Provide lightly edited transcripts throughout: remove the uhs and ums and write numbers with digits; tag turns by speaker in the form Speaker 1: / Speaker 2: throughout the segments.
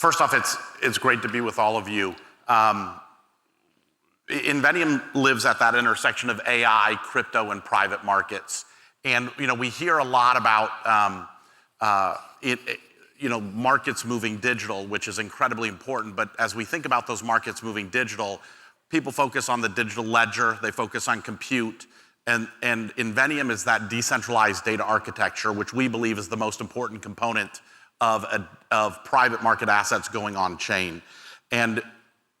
Speaker 1: First off, it's great to be with all of you. Inveniam lives at that intersection of AI, crypto, and private markets. And we hear a lot about markets moving digital, which is incredibly important. But as we think about those markets moving digital, people focus on the digital ledger, they focus on compute, and Inveniam is that decentralized data architecture, which we believe is the most important component of private market assets going on chain. And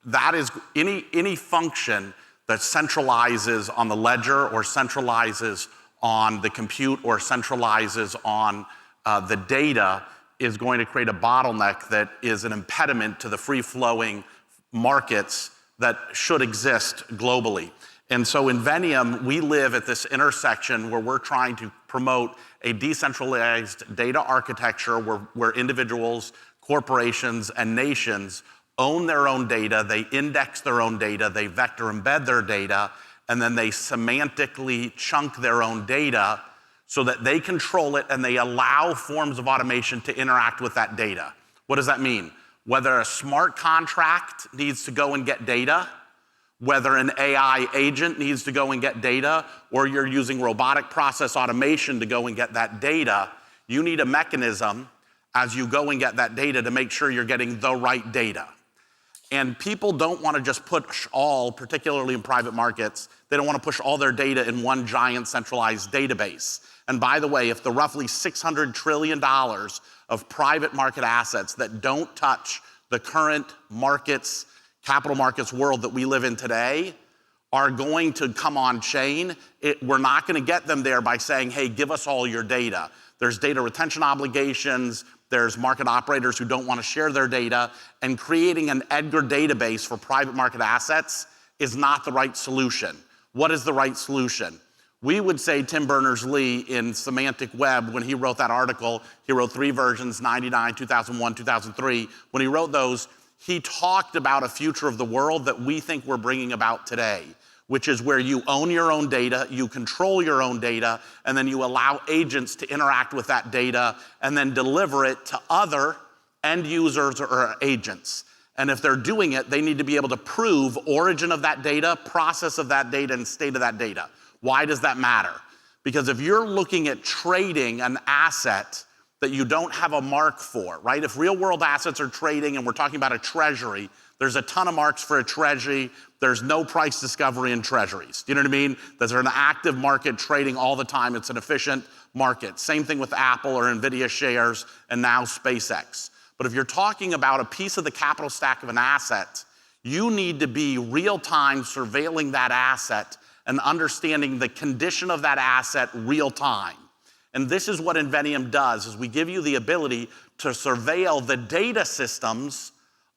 Speaker 1: that is any function that centralizes on the ledger or centralizes on the compute or centralizes on the data is going to create a bottleneck that is an impediment to the free-flowing markets that should exist globally. And so Inveniam, we live at this intersection where we're trying to promote a decentralized data architecture where individuals, corporations, and nations own their own data, they index their own data, they vector embed their data, and then they semantically chunk their own data so that they control it and they allow forms of automation to interact with that data. What does that mean? Whether a smart contract needs to go and get data, whether an AI agent needs to go and get data, or you're using robotic process automation to go and get that data, you need a mechanism as you go and get that data to make sure you're getting the right data. And people don't want to just push all, particularly in private markets, they don't want to push all their data in one giant centralized database. And by the way, if the roughly $600 trillion of private market assets that don't touch the current markets, capital markets world that we live in today are going to come on chain, we're not going to get them there by saying, hey, give us all your data. There's data retention obligations, there's market operators who don't want to share their data, and creating an Edgar database for private market assets is not the right solution. What is the right solution? We would say Tim Berners-Lee in Semantic Web, when he wrote that article, he wrote 3 versions, 99, 2001, 2003. When he wrote those, he talked about a future of the world that we think we're bringing about today, which is where you own your own data, you control your own data, and then you allow agents to interact with that data and then deliver it to other end users or agents. And if they're doing it, they need to be able to prove origin of that data, process of that data, and state of that data. Why does that matter? Because if you're looking at trading an asset that you don't have a mark for, right? If real world assets are trading and we're talking about a treasury, there's a ton of marks for a treasury. There's no price discovery in treasuries. Do you know what I mean? There's an active market trading all the time. It's an efficient market. Same thing with Apple or Nvidia shares and now SpaceX. But if you're talking about a piece of the capital stack of an asset, you need to be real time surveilling that asset and understanding the condition of that asset real time. And this is what Inveniam does, is we give you the ability to surveil the data systems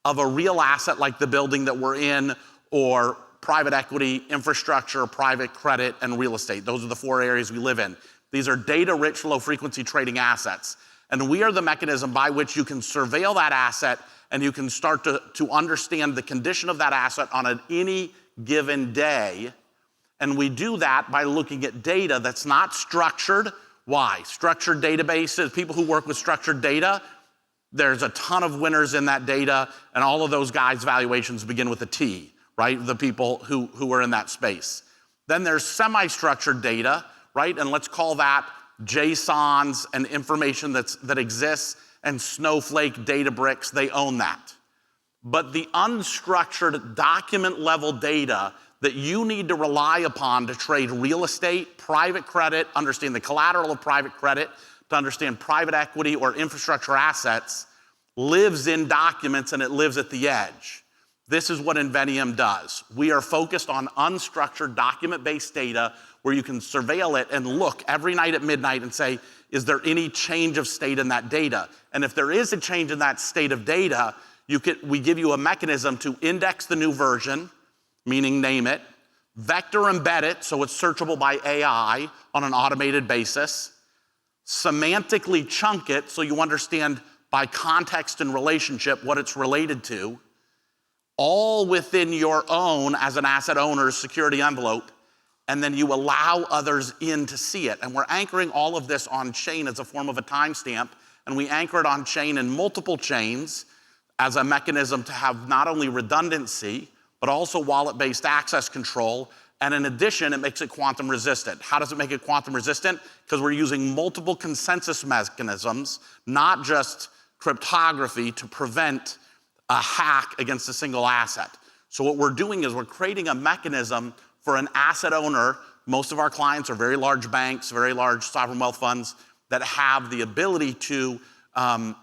Speaker 1: of a real asset like the building that we're in, or private equity, infrastructure, private credit, and real estate. Those are the 4 areas we live in. These are data-rich, low-frequency trading assets. And we are the mechanism by which you can surveil that asset and you can start to understand the condition of that asset on any given day. And we do that by looking at data that's not structured. Why? Structured databases, people who work with structured data, there's a ton of winners in that data, and all of those guys' valuations begin with a T, right? The people who are in that space. Then there's semi-structured data, right? And let's call that JSONs and information that exists, and Snowflake, Databricks, they own that. But the unstructured document level data that you need to rely upon to trade real estate, private credit, understand the collateral of private credit, to understand private equity or infrastructure assets, lives in documents and it lives at the edge. This is what Inveniam does. We are focused on unstructured document-based data where you can surveil it and look every night at midnight and say, is there any change of state in that data? And if there is a change in that state of data, we give you a mechanism to index the new version, meaning name it, vector embed it so it's searchable by AI on an automated basis, semantically chunk it so you understand by context and relationship what it's related to, all within your own, as an asset owner's security envelope, and then you allow others in to see it. And we're anchoring all of this on chain as a form of a timestamp, and we anchor it on chain in multiple chains as a mechanism to have not only redundancy, but also wallet-based access control. And in addition, it makes it quantum resistant. How does it make it quantum resistant? Because we're using multiple consensus mechanisms, not just cryptography, to prevent a hack against a single asset. So what we're doing is we're creating a mechanism for an asset owner. Most of our clients are very large banks, very large sovereign wealth funds that have the ability to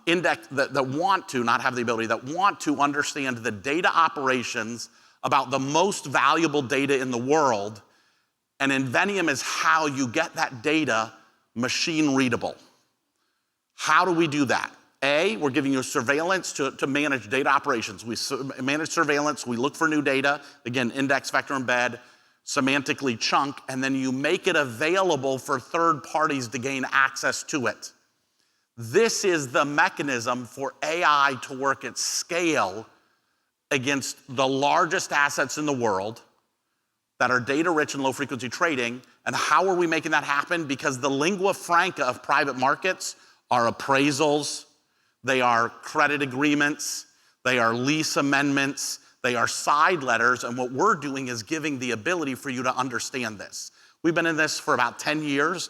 Speaker 1: index, that want to, not have the ability, that want to understand the data operations about the most valuable data in the world. And Inveniam is how you get that data machine readable. How do we do that? A, we're giving you surveillance to manage data operations. We manage surveillance, we look for new data, again, index, vector, embed, semantically chunk, and then you make it available for third parties to gain access to it. This is the mechanism for AI to work at scale against the largest assets in the world that are data rich and low frequency trading. And how are we making that happen? Because the lingua franca of private markets are appraisals, they are credit agreements, they are lease amendments, they are side letters, and what we're doing is giving the ability for you to understand this. We've been in this for about 10 years,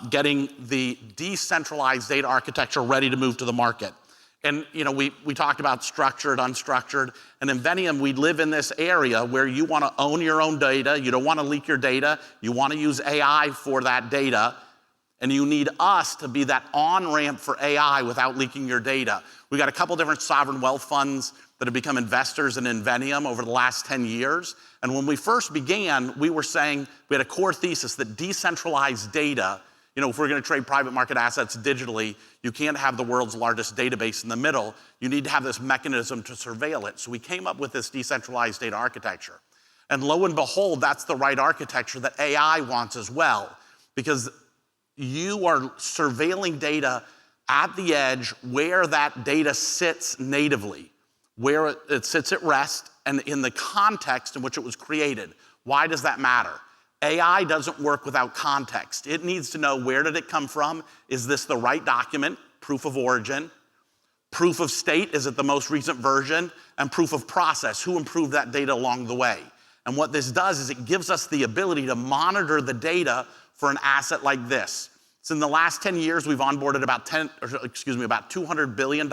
Speaker 1: getting the decentralized data architecture ready to move to the market. And we talked about structured, unstructured, and Inveniam, we live in this area where you want to own your own data, you don't want to leak your data, you want to use AI for that data, and you need us to be that on-ramp for AI without leaking your data. We got a couple different sovereign wealth funds that have become investors in Inveniam over the last 10 years. And when we first began, we were saying, we had a core thesis that decentralized data, if we're going to trade private market assets digitally, you can't have the world's largest database in the middle. You need to have this mechanism to surveil it. So we came up with this decentralized data architecture. And lo and behold, that's the right architecture that AI wants as well, because you are surveilling data at the edge where that data sits natively, where it sits at rest, and in the context in which it was created. Why does that matter? AI doesn't work without context. It needs to know, where did it come from? Is this the right document? Proof of origin. Proof of state, is it the most recent version? And proof of process, who improved that data along the way? And what this does is it gives us the ability to monitor the data for an asset like this. So in the last 10 years, we've onboarded about $200 billion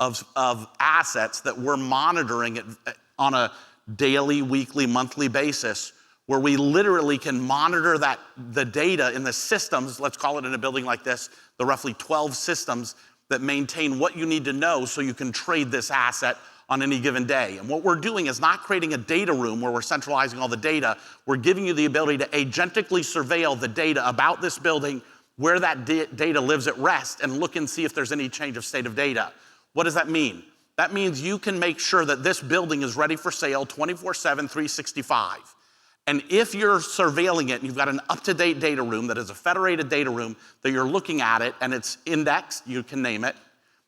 Speaker 1: of assets that we're monitoring on a daily, weekly, monthly basis, where we literally can monitor the data in the systems, let's call it in a building like this, the roughly 12 systems that maintain what you need to know so you can trade this asset on any given day. And what we're doing is not creating a data room where we're centralizing all the data. We're giving you the ability to agentically surveil the data about this building, where that data lives at rest, and look and see if there's any change of state of data. What does that mean? That means you can make sure that this building is ready for sale 24/7, 365. And if you're surveilling it and you've got an up-to-date data room that is a federated data room that you're looking at it and it's indexed, you can name it,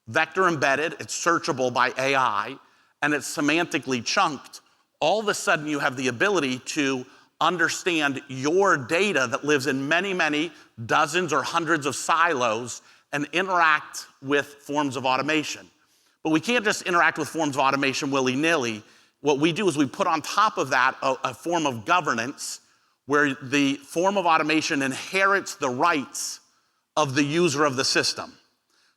Speaker 1: vector embedded, it's searchable by AI, and it's semantically chunked, all of a sudden you have the ability to understand your data that lives in many, many dozens or hundreds of silos and interact with forms of automation. But we can't just interact with forms of automation willy-nilly. What we do is we put on top of that a form of governance where the form of automation inherits the rights of the user of the system.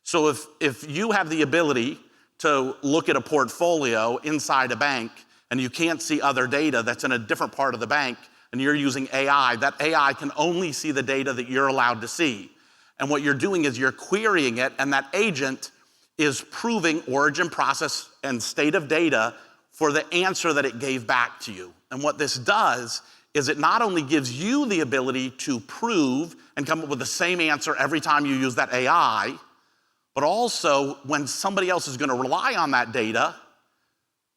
Speaker 1: So if you have the ability to look at a portfolio inside a bank and you can't see other data that's in a different part of the bank and you're using AI, that AI can only see the data that you're allowed to see. And what you're doing is you're querying it, and that agent is proving origin, process, and state of data for the answer that it gave back to you. And what this does is it not only gives you the ability to prove and come up with the same answer every time you use that AI, but also when somebody else is going to rely on that data,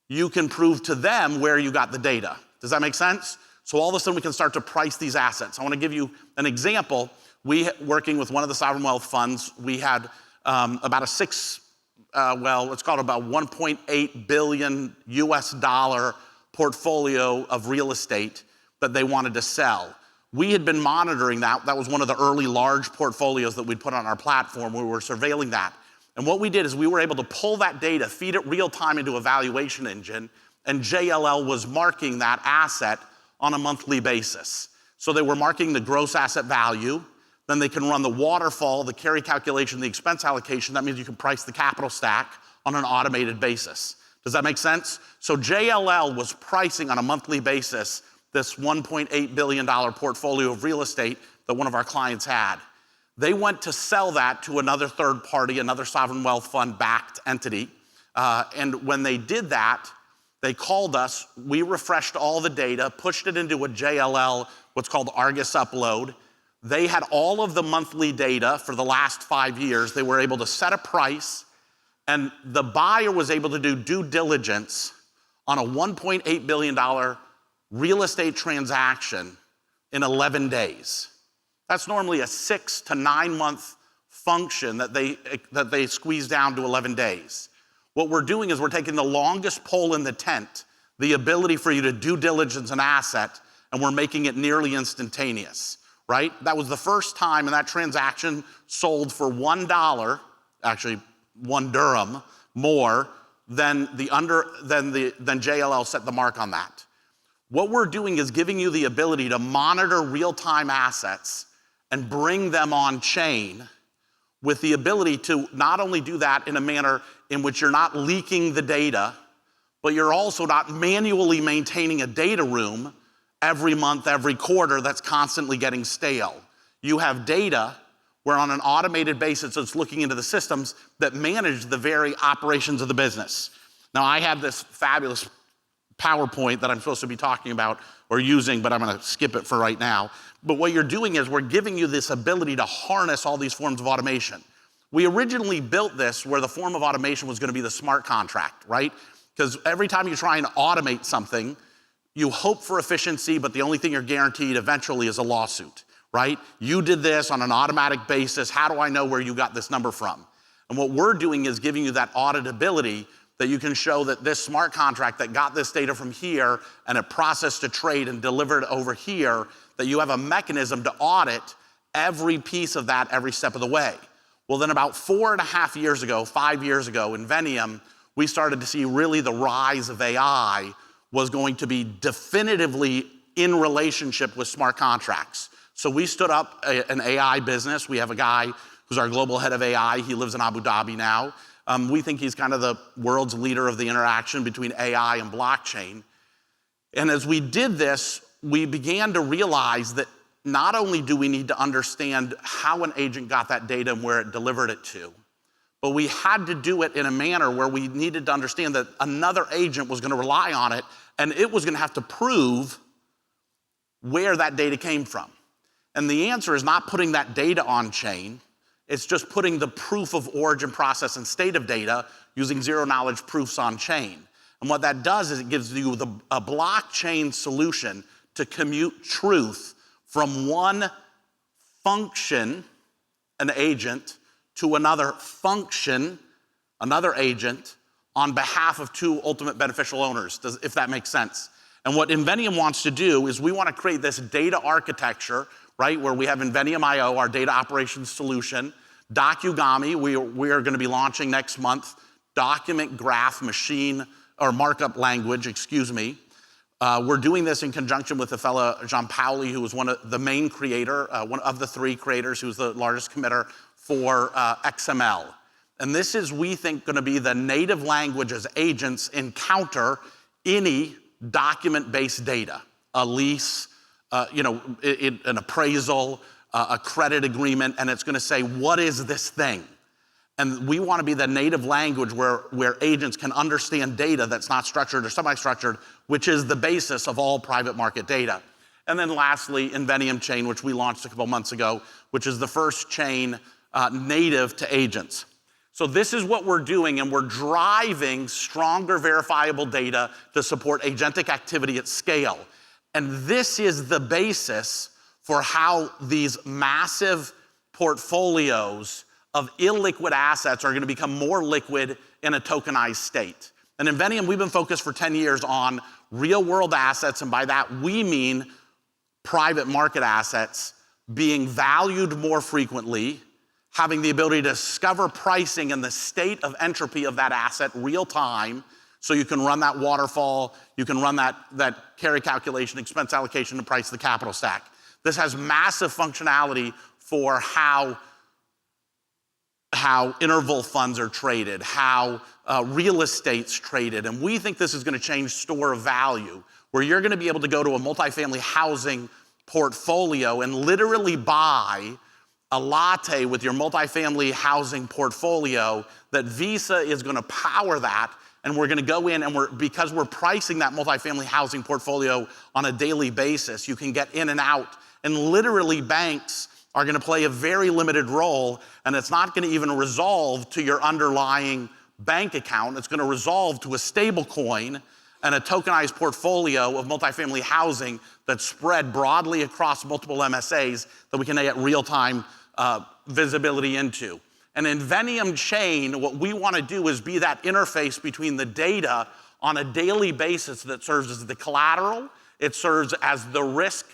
Speaker 1: you can prove to them where you got the data. Does that make sense? So all of a sudden we can start to price these assets. I want to give you an example. Working with one of the sovereign wealth funds, we had about let's call it about $1.8 billion US portfolio of real estate that they wanted to sell. We had been monitoring that. That was one of the early large portfolios that we'd put on our platform. We were surveilling that. And what we did is we were able to pull that data, feed it real time into a valuation engine, and JLL was marking that asset on a monthly basis. So they were marking the gross asset value, then they can run the waterfall, the carry calculation, the expense allocation. That means you can price the capital stack on an automated basis. Does that make sense? So JLL was pricing on a monthly basis this $1.8 billion portfolio of real estate that one of our clients had. They went to sell that to another third party, another sovereign wealth fund backed entity. And when they did that, they called us, we refreshed all the data, pushed it into a JLL, what's called Argus upload. They had all of the monthly data for the last 5 years. They were able to set a price, and the buyer was able to do due diligence on a $1.8 billion real estate transaction in 11 days. That's normally a 6 to 9 month function that they squeeze down to 11 days. What we're doing is we're taking the longest pole in the tent, the ability for you to due diligence an asset, and we're making it nearly instantaneous, right? That was the first time, and that transaction sold for $1, actually 1 dirham more than JLL set the mark on that. What we're doing is giving you the ability to monitor real-time assets and bring them on chain with the ability to not only do that in a manner in which you're not leaking the data, but you're also not manually maintaining a data room every month, every quarter that's constantly getting stale. You have data where on an automated basis it's looking into the systems that manage the very operations of the business. Now I have this fabulous PowerPoint that I'm supposed to be talking about or using, but I'm gonna skip it for right now. But what you're doing is we're giving you this ability to harness all these forms of automation. We originally built this where the form of automation was gonna be the smart contract, right? Because every time you try and automate something, you hope for efficiency, but the only thing you're guaranteed eventually is a lawsuit, right? You did this on an automatic basis. How do I know where you got this number from? And what we're doing is giving you that auditability that you can show that this smart contract that got this data from here and it processed a trade and delivered over here, that you have a mechanism to audit every piece of that every step of the way. Well, then about 4.5 years ago, 5 years ago, Inveniam, we started to see really the rise of AI was going to be definitively in relationship with smart contracts. So we stood up an AI business. We have a guy who's our global head of AI. He lives in Abu Dhabi now. We think he's kind of the world's leader of the interaction between AI and blockchain. And as we did this, we began to realize that not only do we need to understand how an agent got that data and where it delivered it to, but we had to do it in a manner where we needed to understand that another agent was gonna rely on it, and it was gonna have to prove where that data came from. And the answer is not putting that data on chain. It's just putting the proof of origin, process, and state of data using zero-knowledge proofs on chain. And what that does is it gives you a blockchain solution to commute truth from one function, an agent, to another function, another agent, on behalf of two ultimate beneficial owners, if that makes sense. And what Inveniam wants to do is we want to create this data architecture, right, where we have Inveniam.io, our data operations solution, Docugami, we are going to be launching next month, document graph machine, or markup language, excuse me. We're doing this in conjunction with the fellow Jean Pauli, who was one of the main creator, one of the 3 creators, who's the largest committer for XML. And this is, we think, going to be the native language as agents encounter any document-based data, a lease, an appraisal, a credit agreement, and it's going to say, what is this thing? And we want to be the native language where agents can understand data that's not structured or semi-structured, which is the basis of all private market data. And then lastly, Inveniam Chain, which we launched a couple months ago, which is the first chain native to agents. So this is what we're doing, and we're driving stronger verifiable data to support agentic activity at scale. And this is the basis for how these massive portfolios of illiquid assets are going to become more liquid in a tokenized state. And Inveniam, we've been focused for 10 years on real world assets, and by that we mean private market assets being valued more frequently, having the ability to discover pricing and the state of entropy of that asset real time, so you can run that waterfall, you can run that carry calculation, expense allocation to price the capital stack. This has massive functionality for how interval funds are traded, how real estate's traded, and we think this is gonna change store of value, where you're gonna be able to go to a multifamily housing portfolio and literally buy a latte with your multifamily housing portfolio, that Visa is gonna power that, and we're gonna go in and because we're pricing that multifamily housing portfolio on a daily basis, you can get in and out, and literally banks are gonna play a very limited role, and it's not gonna even resolve to your underlying bank account. It's gonna resolve to a stable coin and a tokenized portfolio of multifamily housing that's spread broadly across multiple MSAs that we can get real-time visibility into. And Inveniam chain, what we wanna do is be that interface between the data on a daily basis that serves as the collateral, it serves as the risk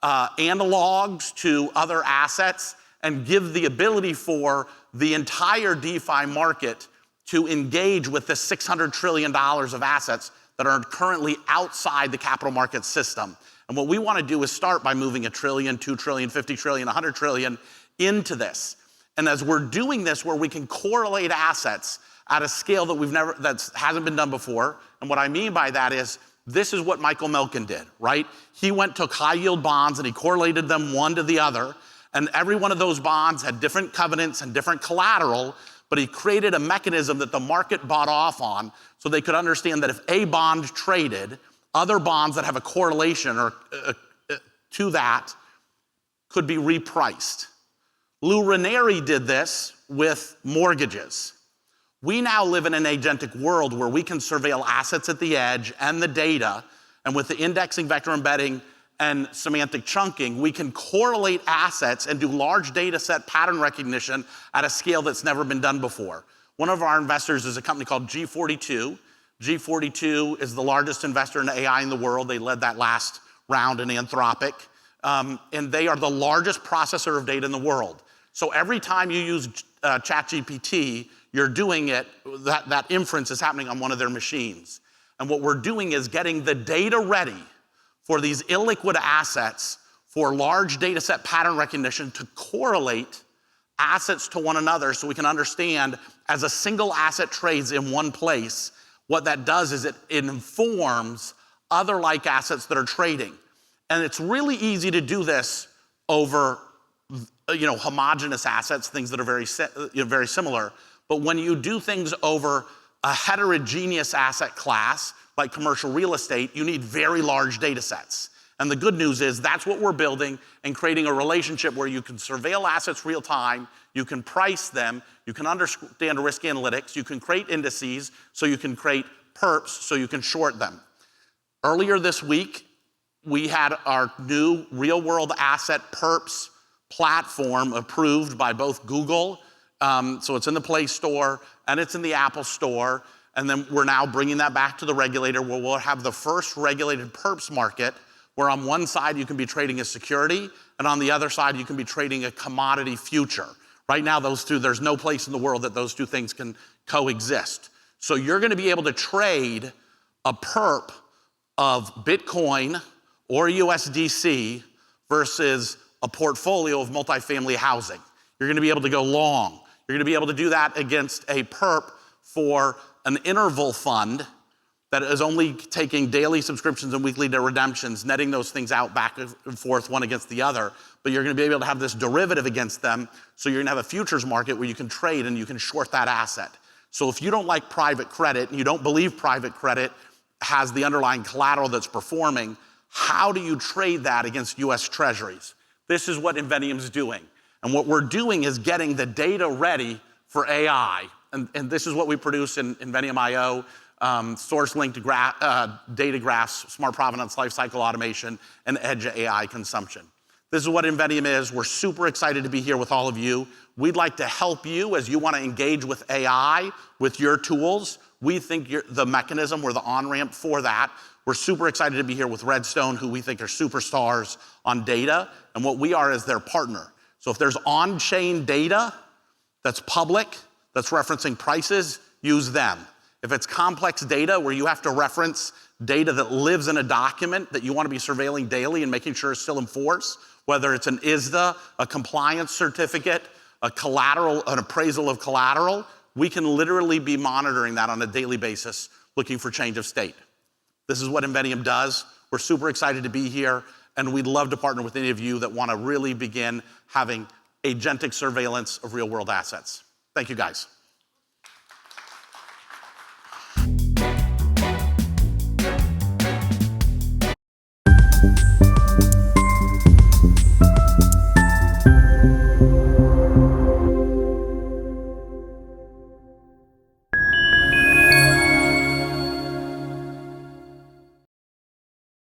Speaker 1: analogs to other assets, and give the ability for the entire DeFi market to engage with the $600 trillion of assets that are currently outside the capital market system. And what we wanna do is start by moving $1 trillion, $2 trillion, $50 trillion, $100 trillion into this. And as we're doing this, where we can correlate assets at a scale that hasn't been done before, and what I mean by that is, this is what Michael Milken did, right? He took high yield bonds and he correlated them one to the other, and every one of those bonds had different covenants and different collateral, but he created a mechanism that the market bought off on, so they could understand that if a bond traded, other bonds that have a correlation or to that could be repriced. Lou Ranieri did this with mortgages. We now live in an agentic world where we can surveil assets at the edge and the data, and with the indexing, vector embedding, and semantic chunking, we can correlate assets and do large data set pattern recognition at a scale that's never been done before. One of our investors is a company called G42. G42 is the largest investor in AI in the world. They led that last round in Anthropic. And they are the largest processor of data in the world. So every time you use ChatGPT, you're doing it, that inference is happening on one of their machines. And what we're doing is getting the data ready for these illiquid assets for large data set pattern recognition to correlate assets to one another, so we can understand, as a single asset trades in one place, what that does is it informs other like assets that are trading. And it's really easy to do this over homogeneous assets, things that are very similar. But when you do things over a heterogeneous asset class, like commercial real estate, you need very large data sets. And the good news is that's what we're building, and creating a relationship where you can surveil assets real time, you can price them, you can understand risk analytics, you can create indices, so you can create perps, so you can short them. Earlier this week, we had our new real world asset perps platform approved by both Google, so it's in the Play Store and it's in the Apple Store. And then we're now bringing that back to the regulator, where we'll have the first regulated perps market, where on one side you can be trading a security, and on the other side you can be trading a commodity future. Right now, those two, there's no place in the world that those two things can coexist. So you're gonna be able to trade a perp of Bitcoin or USDC versus a portfolio of multifamily housing. You're gonna be able to go long. You're gonna be able to do that against a perp for an interval fund that is only taking daily subscriptions and weekly redemptions, netting those things out back and forth one against the other. But you're gonna be able to have this derivative against them, so you're gonna have a futures market where you can trade and you can short that asset. So if you don't like private credit and you don't believe private credit has the underlying collateral that's performing, how do you trade that against US Treasuries? This is what Inveniam's doing. And what we're doing is getting the data ready for AI. And this is what we produce in Inveniam.io, source-linked data graphs, smart provenance, lifecycle automation, and edge AI consumption. This is what Inveniam is. We're super excited to be here with all of you. We'd like to help you as you want to engage with AI, with your tools. We think the mechanism, we're the on-ramp for that. We're super excited to be here with Redstone, who we think are superstars on data, and what we are is their partner. So if there's on-chain data that's public, that's referencing prices, use them. If it's complex data where you have to reference data that lives in a document that you want to be surveilling daily and making sure it's still in force, whether it's an ISDA, a compliance certificate, a collateral, an appraisal of collateral, we can literally be monitoring that on a daily basis, looking for change of state. This is what Inveniam does. We're super excited to be here, and we'd love to partner with any of you that want to really begin having agentic surveillance of real-world assets. Thank you, guys.